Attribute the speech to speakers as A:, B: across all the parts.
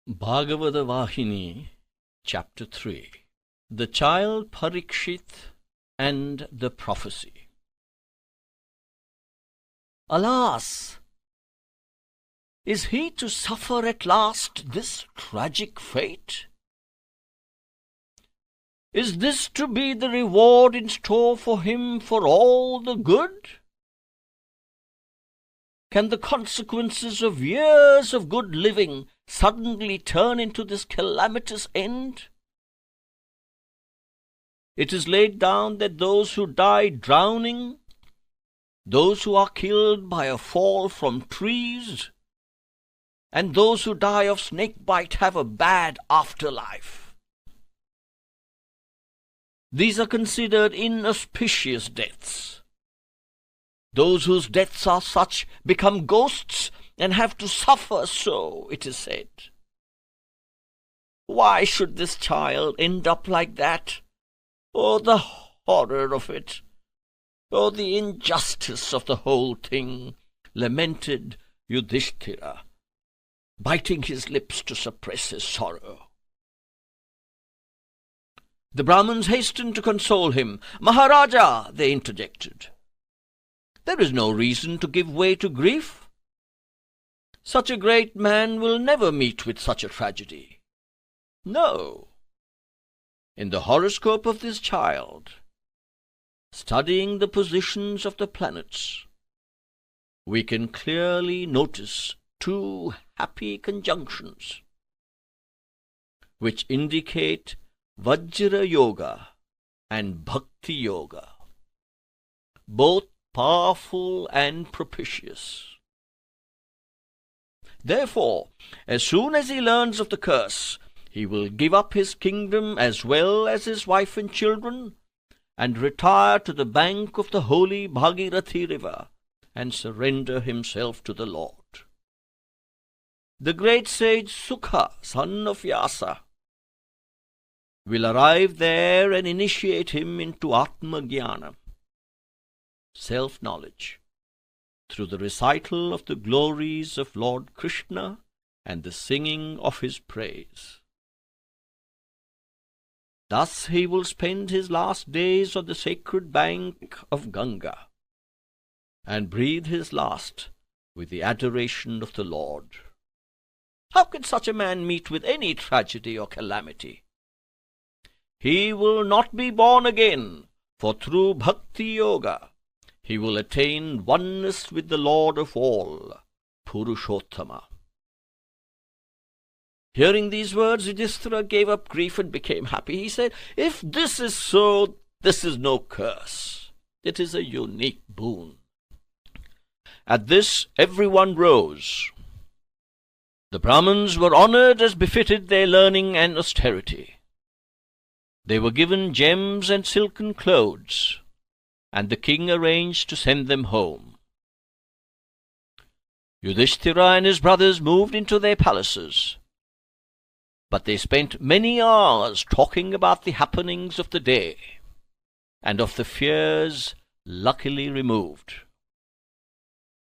A: Bhagawatha Vahini, Chapter 3. The Child Parikshit and the Prophecy. Alas! Is he to suffer at last this tragic fate? Is this to be the reward in store for him for all the good? Can the consequences of years of good living suddenly turn into this calamitous end? It is laid down that those who die drowning, those who are killed by a fall from trees, and those who die of snake bite have a bad afterlife. These are considered inauspicious deaths. Those whose deaths are such become ghosts and have to suffer so, it is said. Why should this child end up like that? Oh, the horror of it! Oh, the injustice of the whole thing, lamented Yudhishthira, biting his lips to suppress his sorrow. The Brahmins hastened to console him. "Maharaja," they interjected, "there is no reason to give way to grief. Such a great man will never meet with such a tragedy. No. In the horoscope of this child, studying the positions of the planets, we can clearly notice two happy conjunctions, which indicate Vajra Yoga and Bhakti Yoga, both powerful and propitious. Therefore, as soon as he learns of the curse, he will give up his kingdom as well as his wife and children, and retire to the bank of the holy Bhagirathi river, and surrender himself to the Lord. The great sage Sukha, son of Vyasa, will arrive there and initiate him into Atma-jnana, self-knowledge, through the recital of the glories of Lord Krishna and the singing of his praise. Thus he will spend his last days on the sacred bank of Ganga, and breathe his last with the adoration of the Lord. How can such a man meet with any tragedy or calamity? He will not be born again, for through Bhakti Yoga he will attain oneness with the Lord of all, Purushottama." Hearing these words, Yudhishthira gave up grief and became happy. He said, "If this is so, this is no curse. It is a unique boon." At this, everyone rose. The Brahmins were honored as befitted their learning and austerity. They were given gems and silken clothes, and the king arranged to send them home. Yudhishthira and his brothers moved into their palaces, but they spent many hours talking about the happenings of the day, and of the fears luckily removed.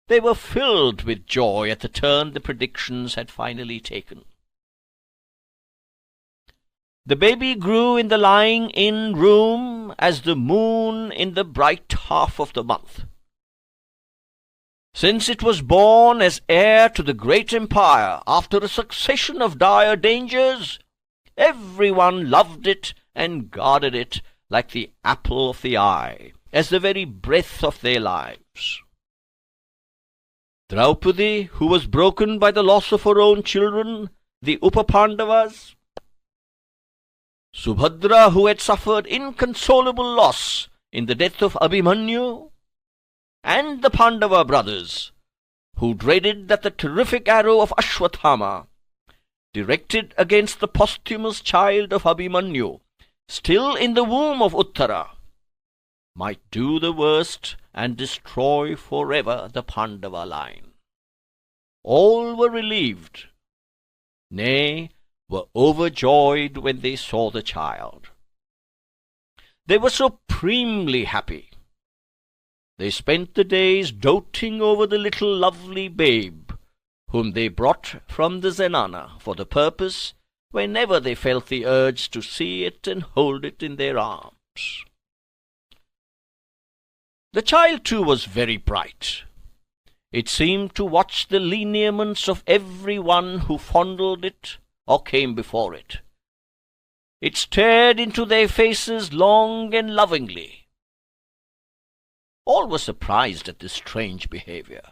A: They were filled with joy at the turn the predictions had finally taken. The baby grew in the lying-in room as the moon in the bright half of the month. Since it was born as heir to the great empire after a succession of dire dangers, everyone loved it and guarded it like the apple of the eye, as the very breath of their lives. Draupadi, who was broken by the loss of her own children, the Upapandavas, Subhadra, who had suffered inconsolable loss in the death of Abhimanyu, and the Pandava brothers, who dreaded that the terrific arrow of Ashwathama, directed against the posthumous child of Abhimanyu, still in the womb of Uttara, might do the worst and destroy forever the Pandava line. All were relieved, nay, were overjoyed when they saw the child. They were supremely happy. They spent the days doting over the little lovely babe, whom they brought from the zenana for the purpose, whenever they felt the urge to see it and hold it in their arms. The child too was very bright. It seemed to watch the lineaments of every one who fondled it or came before it. It stared into their faces long and lovingly. All were surprised at this strange behavior.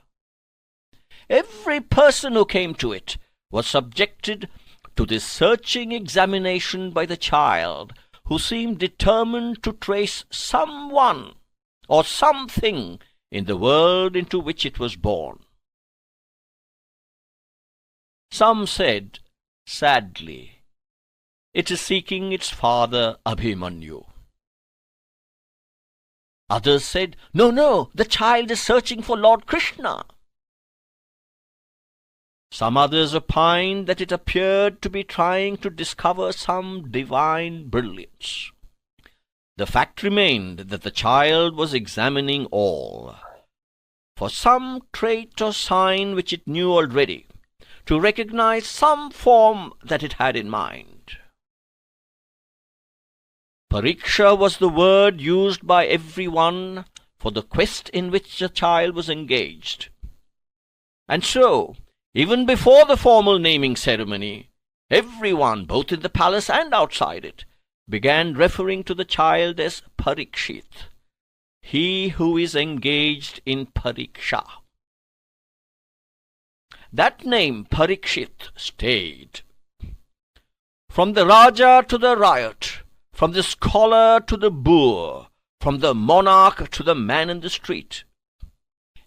A: Every person who came to it was subjected to this searching examination by the child, who seemed determined to trace someone or something in the world into which it was born. Some said, sadly, it is seeking its father Abhimanyu. Others said, no, the child is searching for Lord Krishna. Some others opined that it appeared to be trying to discover some divine brilliance. The fact remained that the child was examining all, for some trait or sign which it knew already, to recognize some form that it had in mind. Pariksha was the word used by every one for the quest in which the child was engaged. And so, even before the formal naming ceremony, every one, both in the palace and outside it, began referring to the child as Parikshit, he who is engaged in Pariksha. That name, Parikshit, stayed. From the Raja to the Ryot, from the scholar to the boor, from the monarch to the man in the street,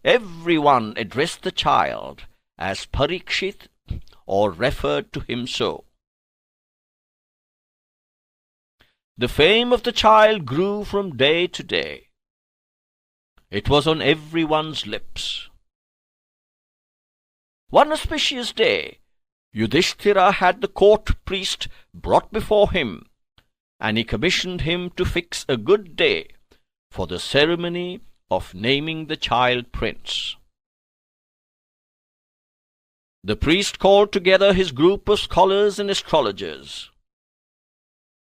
A: everyone addressed the child as Parikshit or referred to him so. The fame of the child grew from day to day. It was on everyone's lips. One auspicious day, Yudhishthira had the court priest brought before him, and he commissioned him to fix a good day for the ceremony of naming the child prince. The priest called together his group of scholars and astrologers,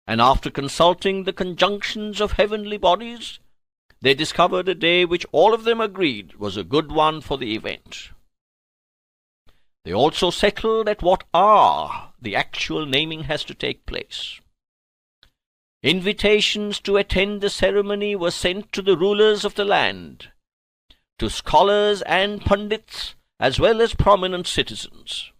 A: and after consulting the conjunctions of heavenly bodies, they discovered a day which all of them agreed was a good one for the event. They also settled at what hour the actual naming has to take place. Invitations to attend the ceremony were sent to the rulers of the land, to scholars and pundits, as well as prominent citizens.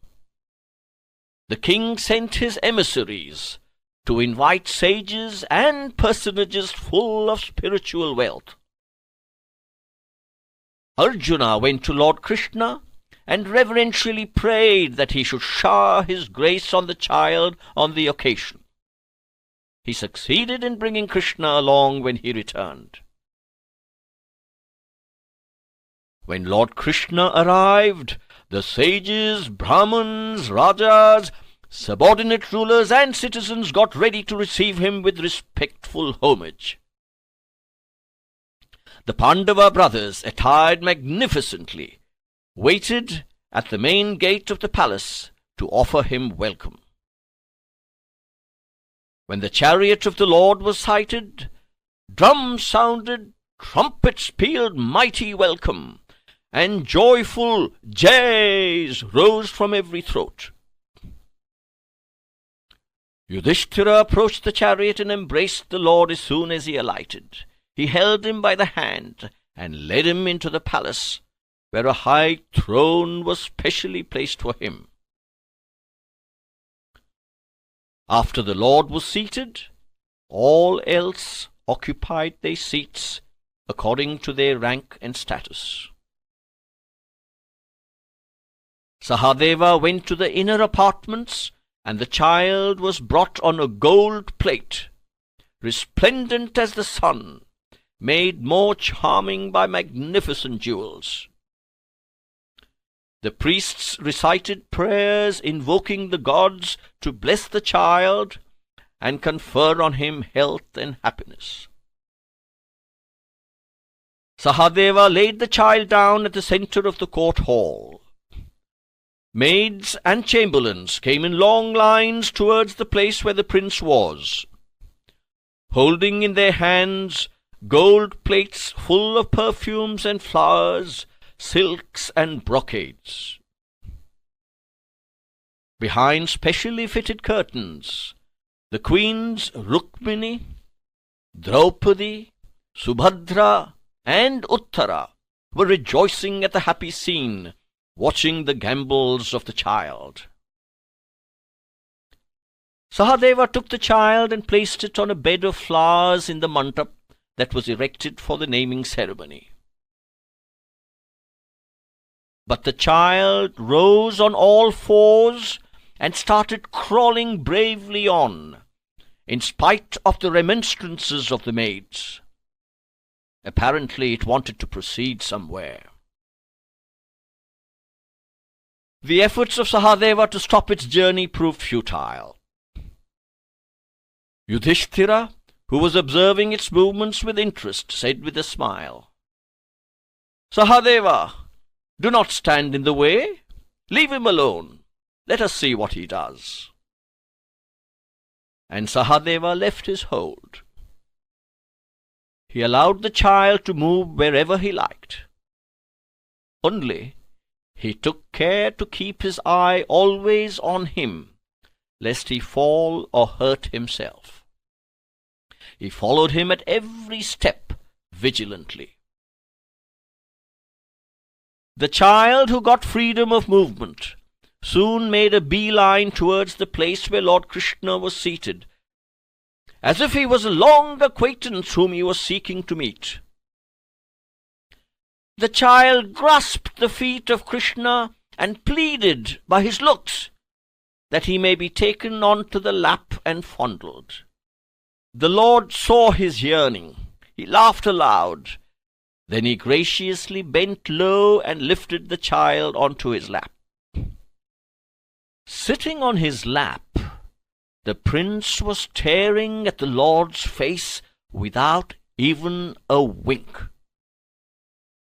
A: The king sent his emissaries to invite sages and personages full of spiritual wealth. Arjuna went to Lord Krishna and reverentially prayed that he should shower his grace on the child on the occasion. He succeeded in bringing Krishna along when he returned. When Lord Krishna arrived, the sages, Brahmins, Rajas, subordinate rulers and citizens got ready to receive him with respectful homage. The Pandava brothers, attired magnificently, waited at the main gate of the palace to offer him welcome. When the chariot of the Lord was sighted, drums sounded, trumpets pealed mighty welcome, and joyful jays rose from every throat. Yudhishthira approached the chariot and embraced the Lord as soon as he alighted. He held him by the hand and led him into the palace, where a high throne was specially placed for him. After the Lord was seated, all else occupied their seats according to their rank and status. Sahadeva went to the inner apartments, and the child was brought on a gold plate, resplendent as the sun, made more charming by magnificent jewels. The priests recited prayers invoking the gods to bless the child and confer on him health and happiness. Sahadeva laid the child down at the center of the court hall. Maids and chamberlains came in long lines towards the place where the prince was, holding in their hands gold plates full of perfumes and flowers, silks and brocades. Behind specially fitted curtains, the queens Rukmini, Draupadi, Subhadra, and Uttara were rejoicing at the happy scene, watching the gambols of the child. Sahadeva took the child and placed it on a bed of flowers in the mandap that was erected for the naming ceremony. But the child rose on all fours and started crawling bravely on, in spite of the remonstrances of the maids. Apparently it wanted to proceed somewhere. The efforts of Sahadeva to stop its journey proved futile. Yudhishthira, who was observing its movements with interest, said with a smile, "Sahadeva, do not stand in the way. Leave him alone. Let us see what he does." And Sahadeva left his hold. He allowed the child to move wherever he liked. Only he took care to keep his eye always on him, lest he fall or hurt himself. He followed him at every step vigilantly. The child, who got freedom of movement, soon made a beeline towards the place where Lord Krishna was seated, as if he was a long acquaintance whom he was seeking to meet. The child grasped the feet of Krishna and pleaded by his looks that he may be taken on to the lap and fondled. The Lord saw his yearning. He laughed aloud. Then he graciously bent low and lifted the child onto his lap. Sitting on his lap, the prince was staring at the Lord's face without even a wink.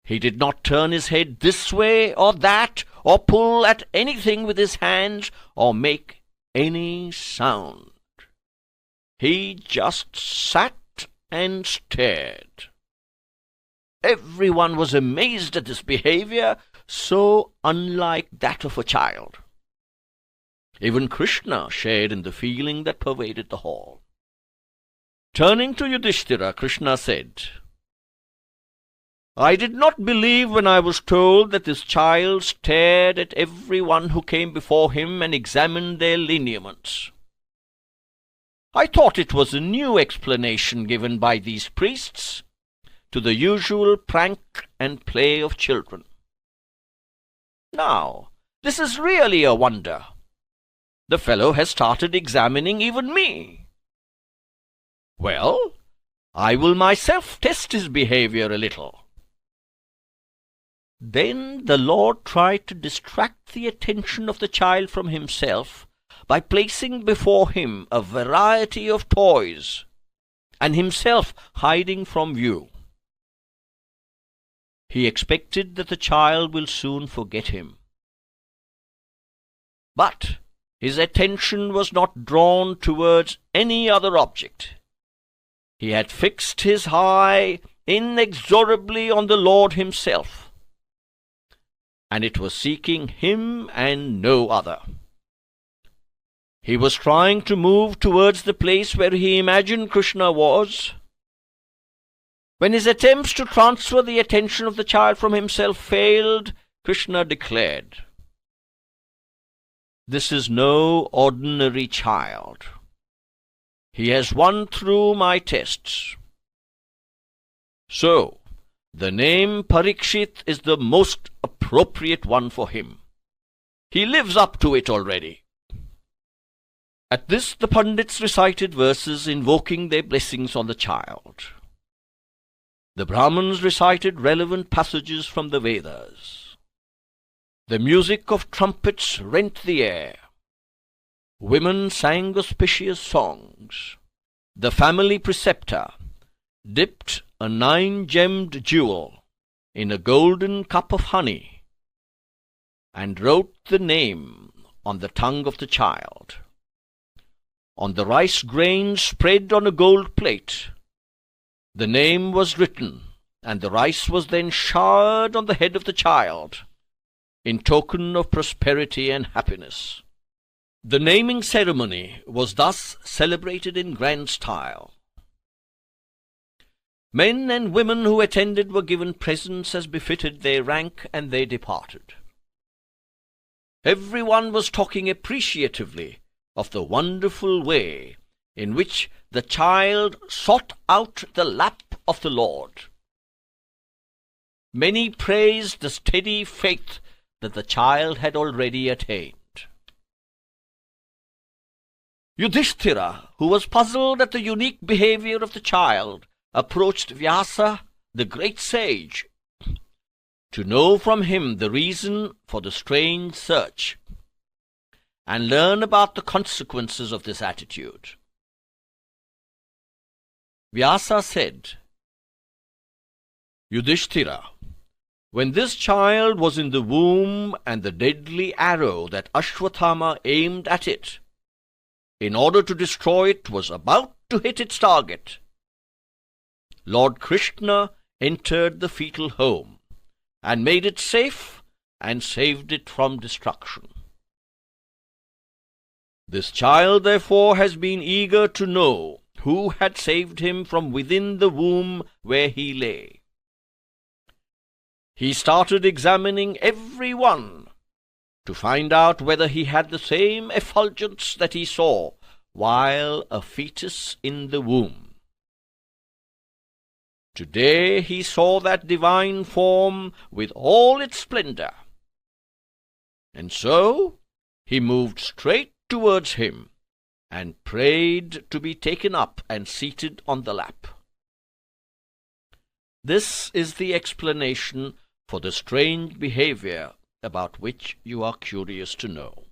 A: He did not turn his head this way or that, or pull at anything with his hands, or make any sound. He just sat and stared. Everyone was amazed at this behavior, so unlike that of a child. Even Krishna shared in the feeling that pervaded the hall. Turning to Yudhishthira, Krishna said, "I did not believe when I was told that this child stared at everyone who came before him and examined their lineaments. I thought it was a new explanation given by these priests to the usual prank and play of children. Now, this is really a wonder. The fellow has started examining even me. Well, I will myself test his behavior a little." Then the Lord tried to distract the attention of the child from himself by placing before him a variety of toys, and himself hiding from view. He expected that the child will soon forget him. But his attention was not drawn towards any other object. He had fixed his eye inexorably on the Lord himself, and it was seeking him and no other. He was trying to move towards the place where he imagined Krishna was. When his attempts to transfer the attention of the child from himself failed, Krishna declared, "This is no ordinary child. He has won through my tests. So, the name Parikshit is the most appropriate one for him. He lives up to it already." At this the Pandits recited verses invoking their blessings on the child. The Brahmins recited relevant passages from the Vedas. The music of trumpets rent the air. Women sang auspicious songs. The family preceptor dipped a 9-gemmed jewel in a golden cup of honey, and wrote the name on the tongue of the child. On the rice grains spread on a gold plate, the name was written, and the rice was then showered on the head of the child, in token of prosperity and happiness. The naming ceremony was thus celebrated in grand style. Men and women who attended were given presents as befitted their rank, and they departed. Everyone was talking appreciatively of the wonderful way in which the child sought out the lap of the Lord. Many praised the steady faith that the child had already attained. Yudhishthira, who was puzzled at the unique behavior of the child, approached Vyasa, the great sage, to know from him the reason for the strange search, and learn about the consequences of this attitude. Vyasa said, Yudhishthira, when this child was in the womb and the deadly arrow that Ashwathama aimed at it, in order to destroy it, was about to hit its target, Lord Krishna entered the fetal home and made it safe and saved it from destruction. This child, therefore, has been eager to know who had saved him from within the womb where he lay. He started examining every one to find out whether he had the same effulgence that he saw while a fetus in the womb. Today he saw that divine form with all its splendor, and so he moved straight towards him and prayed to be taken up and seated on the lap. This is the explanation for the strange behavior about which you are curious to know.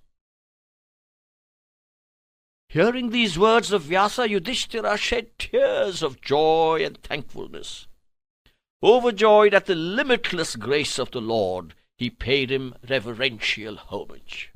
A: Hearing these words of Vyasa, Yudhishthira shed tears of joy and thankfulness. Overjoyed at the limitless grace of the Lord, he paid him reverential homage.